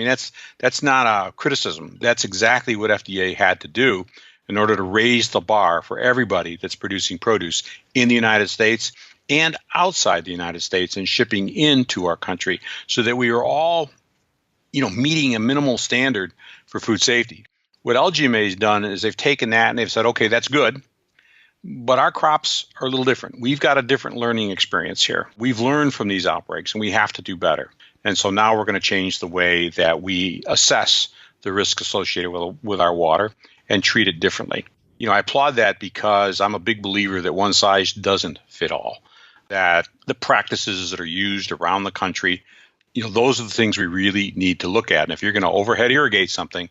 Speaker 3: that's not a criticism. That's exactly what FDA had to do in order to raise the bar for everybody that's producing produce in the United States and outside the United States and shipping into our country, so that we are all, meeting a minimal standard for food safety. What LGMA has done is they've taken that and they've said, okay, that's good, but our crops are a little different. We've got a different learning experience here. We've learned from these outbreaks and we have to do better. And so now we're going to change the way that we assess the risk associated with our water and treat it differently. I applaud that because I'm a big believer that one size doesn't fit all. That the practices that are used around the country, those are the things we really need to look at. And if you're going to overhead irrigate something,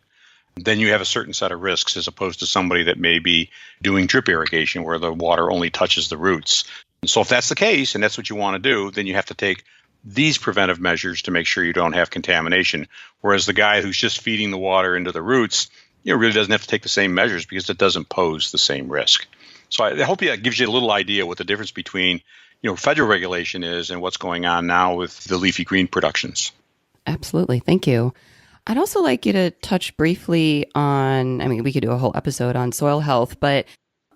Speaker 3: then you have a certain set of risks as opposed to somebody that may be doing drip irrigation where the water only touches the roots. And so if that's the case and that's what you want to do, then you have to take these preventive measures to make sure you don't have contamination. Whereas the guy who's just feeding the water into the roots, really doesn't have to take the same measures because it doesn't pose the same risk. So I hope that gives you a little idea what the difference between federal regulation is and what's going on now with the leafy green productions.
Speaker 2: Absolutely. Thank you. I'd also like you to touch briefly on, we could do a whole episode on soil health, but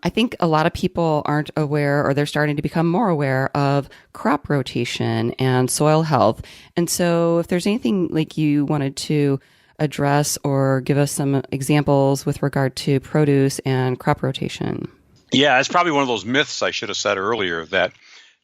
Speaker 2: I think a lot of people aren't aware, or they're starting to become more aware of crop rotation and soil health. And so if there's anything like you wanted to address or give us some examples with regard to produce and crop rotation.
Speaker 3: Yeah, it's probably one of those myths I should have said earlier that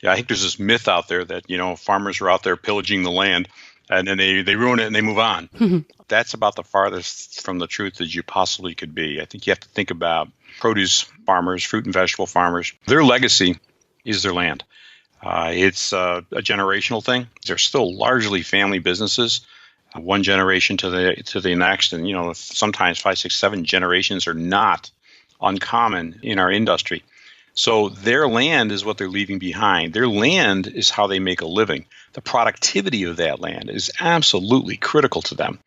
Speaker 3: I think there's this myth out there that, farmers are out there pillaging the land and then they ruin it and they move on. That's about the farthest from the truth as you possibly could be. I think you have to think about produce farmers, fruit and vegetable farmers. Their legacy is their land. It's a generational thing. They're still largely family businesses, one generation to the next. And, sometimes 5, 6, 7 generations are not uncommon in our industry. So their land is what they're leaving behind. Their land is how they make a living. The productivity of that land is absolutely critical to them.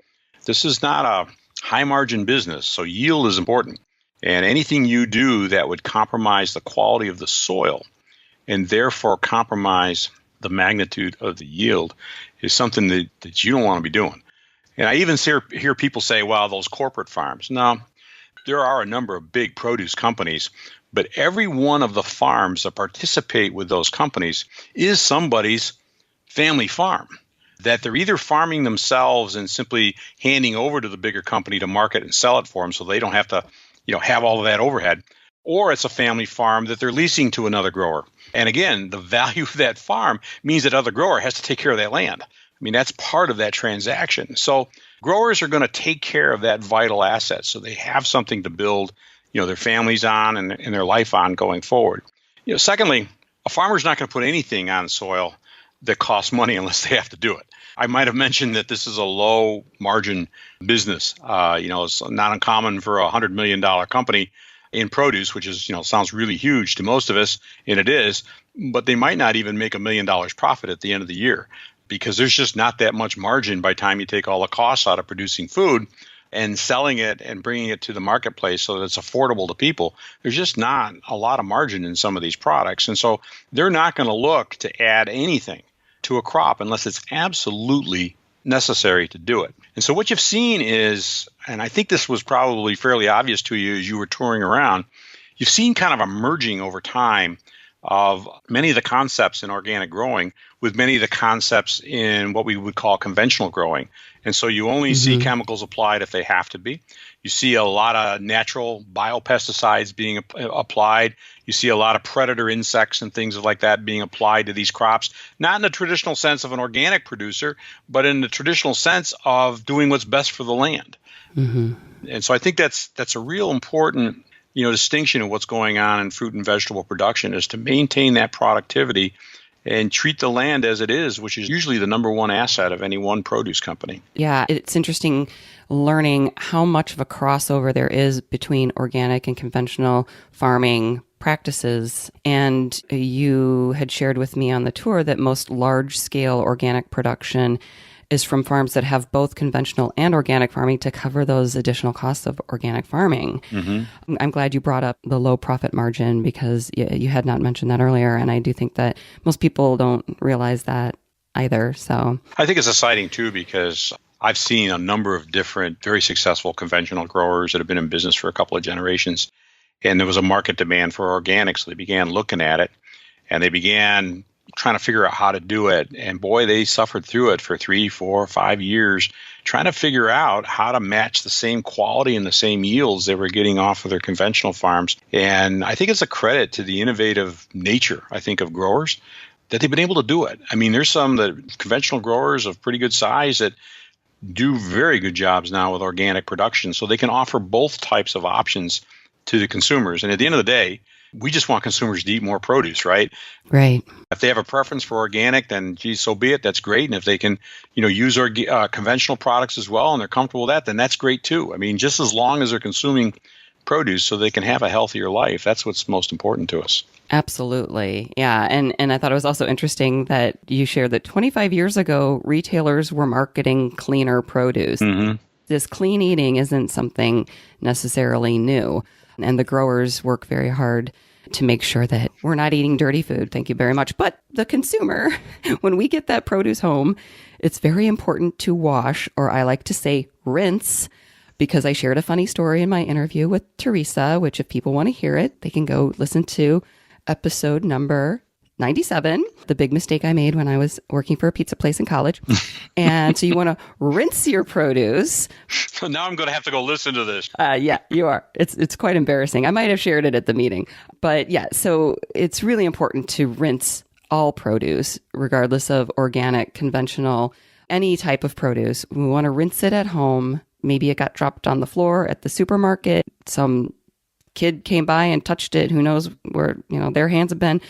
Speaker 3: This is not a high margin business, so yield is important. And anything you do that would compromise the quality of the soil and therefore compromise the magnitude of the yield is something that you don't want to be doing. And I even hear people say, well, those corporate farms. No, there are a number of big produce companies, but every one of the farms that participate with those companies is somebody's family farm that they're either farming themselves and simply handing over to the bigger company to market and sell it for them so they don't have to, have all of that overhead, or it's a family farm that they're leasing to another grower. And again, the value of that farm means that other grower has to take care of that land. That's part of that transaction. So growers are going to take care of that vital asset so they have something to build, their families on and their life on going forward. Secondly, a farmer's not going to put anything on soil that costs money unless they have to do it. I might have mentioned that this is a low margin business. It's not uncommon for a $100 million company in produce, which is, sounds really huge to most of us, and it is, but they might not even make $1 million profit at the end of the year because there's just not that much margin by the time you take all the costs out of producing food and selling it and bringing it to the marketplace so that it's affordable to people. There's just not a lot of margin in some of these products. And so they're not going to look to add anything to a crop unless it's absolutely necessary to do it. And so what you've seen is, and I think this was probably fairly obvious to you as you were touring around, you've seen kind of a merging over time of many of the concepts in organic growing with many of the concepts in what we would call conventional growing. And so you only see chemicals applied if they have to be. You see a lot of natural biopesticides being applied. You see a lot of predator insects and things like that being applied to these crops, not in the traditional sense of an organic producer, but in the traditional sense of doing what's best for the land. And so I think that's a real important distinction of what's going on in fruit and vegetable production, is to maintain that productivity and treat the land as it is, which is usually the number one asset of any one produce company.
Speaker 2: Yeah, it's interesting learning how much of a crossover there is between organic and conventional farming practices. And you had shared with me on the tour that most large-scale organic production is from farms that have both conventional and organic farming to cover those additional costs of organic farming. I'm glad you brought up the low profit margin, because you had not mentioned that earlier. And I do think that most people don't realize that either. So
Speaker 3: I think it's exciting too, because I've seen a number of different, very successful conventional growers that have been in business for a couple of generations. And there was a market demand for organics. So they began looking at it, and they began trying to figure out how to do it. And boy, they suffered through it for 3, 4, 5 years, trying to figure out how to match the same quality and the same yields they were getting off of their conventional farms. And I think it's a credit to the innovative nature, I think, of growers, that they've been able to do it. I mean, there's some conventional growers of pretty good size that do very good jobs now with organic production. So they can offer both types of options to the consumers. And at the end of the day, we just want consumers to eat more produce, right?
Speaker 2: Right.
Speaker 3: If they have a preference for organic, then geez, so be it. That's great. And if they can, use conventional products as well, and they're comfortable with that, then that's great too. I mean, just as long as they're consuming produce so they can have a healthier life, that's what's most important to us.
Speaker 2: Absolutely. Yeah. And I thought it was also interesting that you shared that 25 years ago, retailers were marketing cleaner produce. This clean eating isn't something necessarily new. And the growers work very hard to make sure that we're not eating dirty food. Thank you very much. But the consumer, when we get that produce home, it's very important to wash, or I like to say rinse, because I shared a funny story in my interview with Teresa, which if people want to hear it, they can go listen to episode number 97, the big mistake I made when I was working for a pizza place in college. And so you want to rinse your produce.
Speaker 3: Now I'm going to have to go listen to this.
Speaker 2: Yeah, you are. It's quite embarrassing. I might have shared it at the meeting. But yeah, so it's really important to rinse all produce, regardless of organic, conventional, any type of produce. We want to rinse it at home. Maybe it got dropped on the floor at the supermarket. Some kid came by and touched it. Who knows where, their hands have been.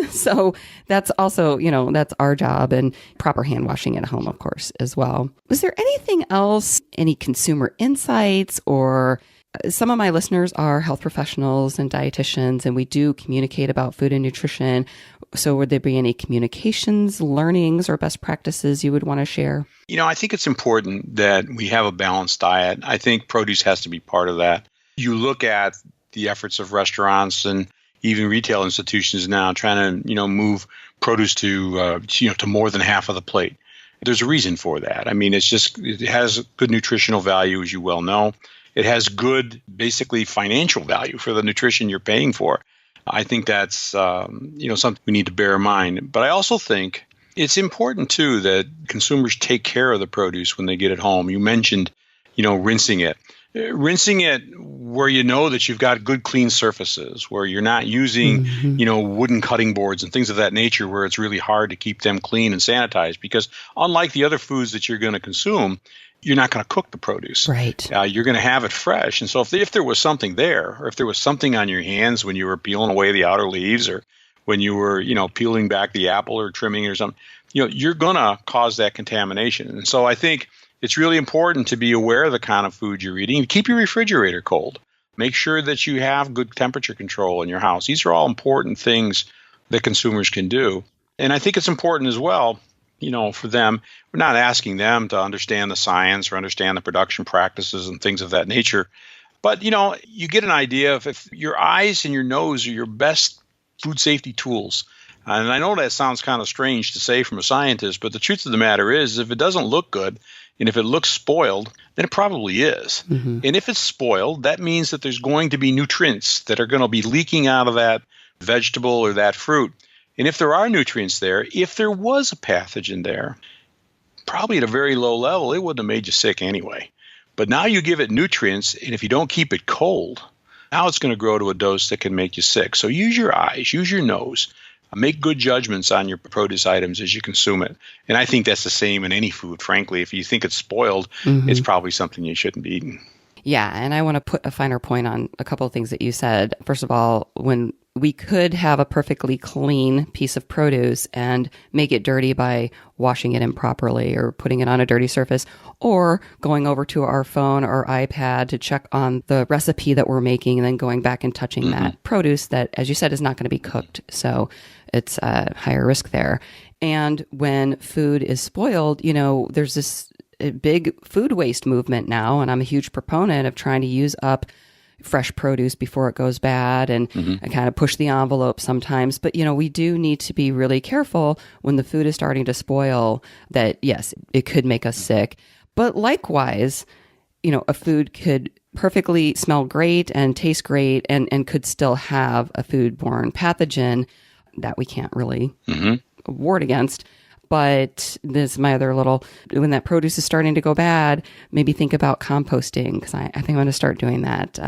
Speaker 2: So that's also, that's our job, and proper hand washing at home, of course, as well. Was there anything else, any consumer insights, or some of my listeners are health professionals and dietitians, and we do communicate about food and nutrition. So would there be any communications, learnings, or best practices you would want to share?
Speaker 3: I think it's important that we have a balanced diet. I think produce has to be part of that. You look at the efforts of restaurants and even retail institutions now trying to, move produce to more than half of the plate. There's a reason for that. I mean, it has good nutritional value, as you well know. It has good, basically financial value for the nutrition you're paying for. I think that's, something we need to bear in mind. But I also think it's important too that consumers take care of the produce when they get it home. You mentioned, rinsing it. Rinsing it where that you've got good clean surfaces, where you're not using, wooden cutting boards and things of that nature, where it's really hard to keep them clean and sanitized. Because unlike the other foods that you're going to consume, you're not going to cook the produce.
Speaker 2: Right.
Speaker 3: You're going to have it fresh. And so if there was something there, or if there was something on your hands when you were peeling away the outer leaves, or when you were, peeling back the apple or trimming it or something, you're going to cause that contamination. And so I think it's really important to be aware of the kind of food you're eating. Keep your refrigerator cold. Make sure that you have good temperature control in your house. These are all important things that consumers can do. And I think it's important as well, for them. We're not asking them to understand the science or understand the production practices and things of that nature. But, you get an idea of if your eyes and your nose are your best food safety tools. And I know that sounds kind of strange to say from a scientist, but the truth of the matter is, if it doesn't look good, and if it looks spoiled, then it probably is. And if it's spoiled, that means that there's going to be nutrients that are going to be leaking out of that vegetable or that fruit. And if there are nutrients there, if there was a pathogen there, probably at a very low level, it wouldn't have made you sick anyway. But now you give it nutrients, and if you don't keep it cold, now it's going to grow to a dose that can make you sick. So use your eyes, use your nose, make good judgments on your produce items as you consume it. And I think that's the same in any food, frankly. If you think it's spoiled, it's probably something you shouldn't be eating.
Speaker 2: Yeah, and I want to put a finer point on a couple of things that you said. First of all, when we could have a perfectly clean piece of produce and make it dirty by washing it improperly or putting it on a dirty surface, or going over to our phone or iPad to check on the recipe that we're making and then going back and touching that produce that, as you said, is not going to be cooked. So it's a higher risk there. And when food is spoiled, there's this big food waste movement now, and I'm a huge proponent of trying to use up fresh produce before it goes bad and kind of push the envelope sometimes. But, we do need to be really careful when the food is starting to spoil that, yes, it could make us sick. But likewise, a food could perfectly smell great and taste great and could still have a foodborne pathogen that we can't really ward against. But this is my other little, when that produce is starting to go bad, maybe think about composting, because I think I'm going to start doing that.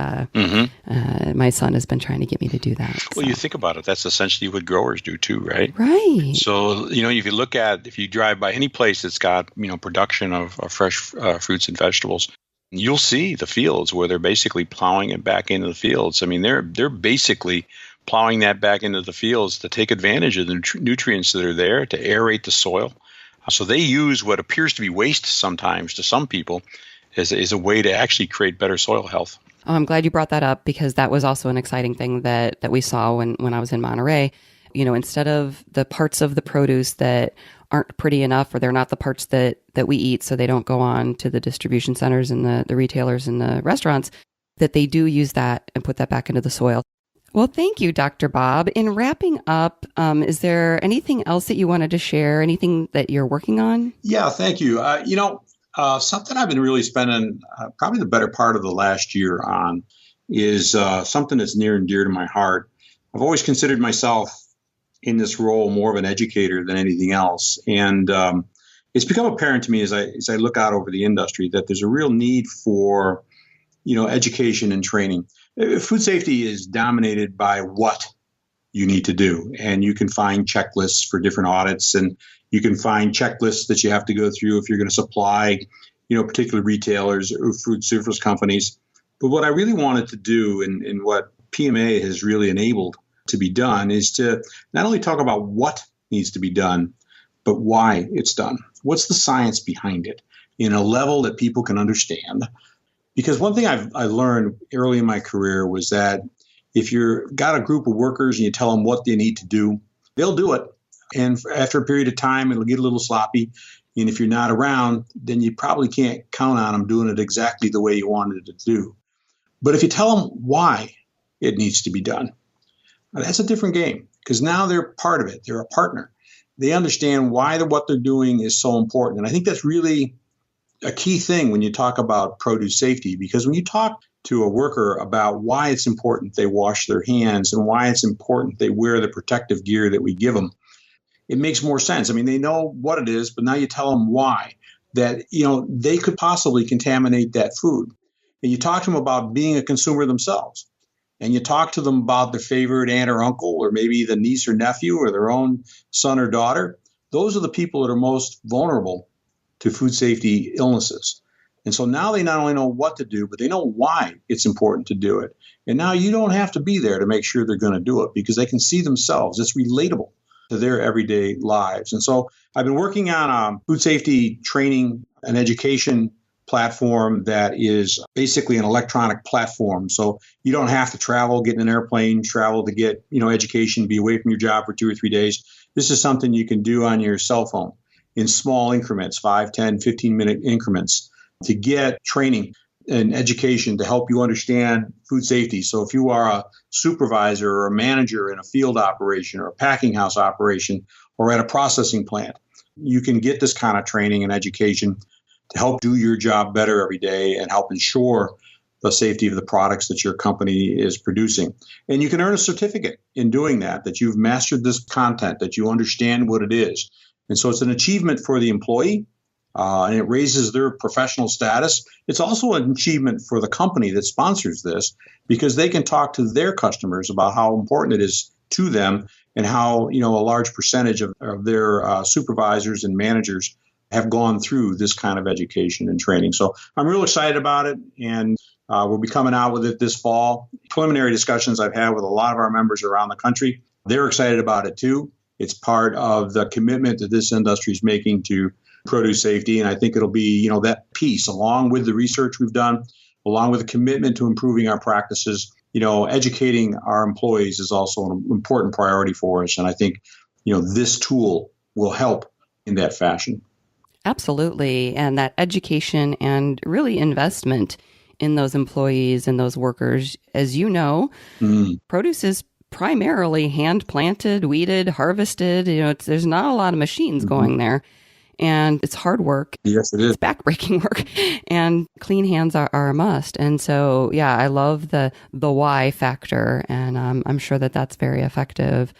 Speaker 2: My son has been trying to get me to do that.
Speaker 3: Well, you think about it. That's essentially what growers do too, right?
Speaker 2: Right.
Speaker 3: So, if you drive by any place that's got, production of fresh fruits and vegetables, you'll see the fields where they're basically plowing it back into the fields. I mean, they're basically plowing that back into the fields to take advantage of the nutrients that are there, to aerate the soil. So they use what appears to be waste sometimes to some people as a way to actually create better soil health.
Speaker 2: Oh, I'm glad you brought that up, because that was also an exciting thing that we saw when I was in Monterey. Instead of the parts of the produce that aren't pretty enough, or they're not the parts that we eat, so they don't go on to the distribution centers and the retailers and the restaurants, that they do use that and put that back into the soil. Well, thank you, Dr. Bob. In wrapping up, is there anything else that you wanted to share? Anything that you're working on?
Speaker 3: Yeah, thank you. Something I've been really spending probably the better part of the last year on is something that's near and dear to my heart. I've always considered myself in this role more of an educator than anything else. And it's become apparent to me as I look out over the industry that there's a real need for, education and training. Food safety is dominated by what you need to do. And you can find checklists for different audits, and you can find checklists that you have to go through if you're going to supply, particular retailers or food service companies. But what I really wanted to do, and what PMA has really enabled to be done, is to not only talk about what needs to be done, but why it's done. What's the science behind it in a level that people can understand? Because one thing I learned early in my career was that if you've got a group of workers and you tell them what they need to do, they'll do it. And after a period of time, it'll get a little sloppy. And if you're not around, then you probably can't count on them doing it exactly the way you wanted it to do. But if you tell them why it needs to be done, that's a different game, because now they're part of it. They're a partner. They understand why what they're doing is so important. And I think that's really a key thing when you talk about produce safety, because when you talk to a worker about why it's important they wash their hands and why it's important they wear the protective gear that we give them, it makes more sense. I mean, they know what it is, but now you tell them why, that, they could possibly contaminate that food. And you talk to them about being a consumer themselves. And you talk to them about their favorite aunt or uncle, or maybe the niece or nephew, or their own son or daughter. Those are the people that are most vulnerable to food safety illnesses. And so now they not only know what to do, but they know why it's important to do it. And now you don't have to be there to make sure they're going to do it, because they can see themselves. It's relatable to their everyday lives. And so I've been working on a food safety training and education platform that is basically an electronic platform. So you don't have to travel, get in an airplane, travel to get, education, be away from your job for 2 or 3 days. This is something you can do on your cell phone in small increments, 5, 10, 15-minute increments, to get training and education to help you understand food safety. So if you are a supervisor or a manager in a field operation or a packing house operation or at a processing plant, you can get this kind of training and education to help do your job better every day and help ensure
Speaker 4: the safety of the products that your company is producing. And you can earn a certificate in doing that you've mastered this content, that you understand what it is. And so it's an achievement for the employee, and it raises their professional status. It's also an achievement for the company that sponsors this, because they can talk to their customers about how important it is to them and how, a large percentage of their supervisors and managers have gone through this kind of education and training. So I'm real excited about it, and we'll be coming out with it this fall. Preliminary discussions I've had with a lot of our members around the country, they're excited about it too. It's part of the commitment that this industry is making to produce safety, and I think it'll be, that piece, along with the research we've done, along with the commitment to improving our practices. Educating our employees is also an important priority for us, and I think, this tool will help in that fashion.
Speaker 2: Absolutely. And that education and really investment in those employees and those workers, as you know, produce is primarily hand planted, weeded, harvested. There's not a lot of machines going there. And it's hard work.
Speaker 4: Yes, it is.
Speaker 2: It's backbreaking work. And clean hands are a must. And so, yeah, I love the why factor. And I'm sure that that's very effective.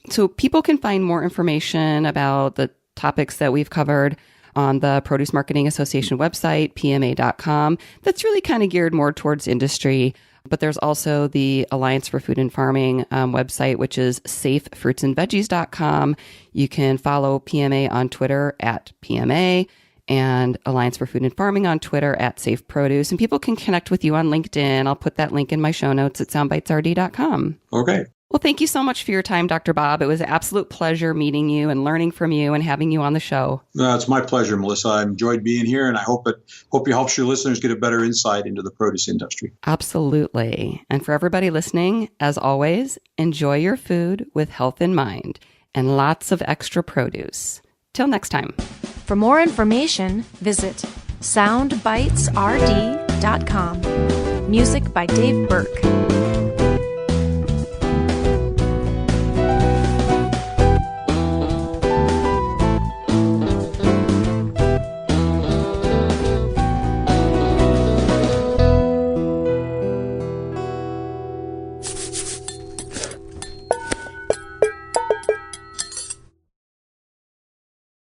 Speaker 2: So people can find more information about the topics that we've covered on the Produce Marketing Association website, pma.com. That's really kind of geared more towards industry. But there's also the Alliance for Food and Farming website, which is safefruitsandveggies.com. You can follow PMA on Twitter at PMA and Alliance for Food and Farming on Twitter at Safe Produce. And people can connect with you on LinkedIn. I'll put that link in my show notes at soundbitesrd.com.
Speaker 4: Okay.
Speaker 2: Well, thank you so much for your time, Dr. Bob. It was an absolute pleasure meeting you and learning from you and having you on the show.
Speaker 4: It's my pleasure, Melissa. I enjoyed being here, and I hope it helps your listeners get a better insight into the produce industry.
Speaker 2: Absolutely. And for everybody listening, as always, enjoy your food with health in mind and lots of extra produce. Till next time.
Speaker 1: For more information, visit soundbitesrd.com. Music by Dave Burke.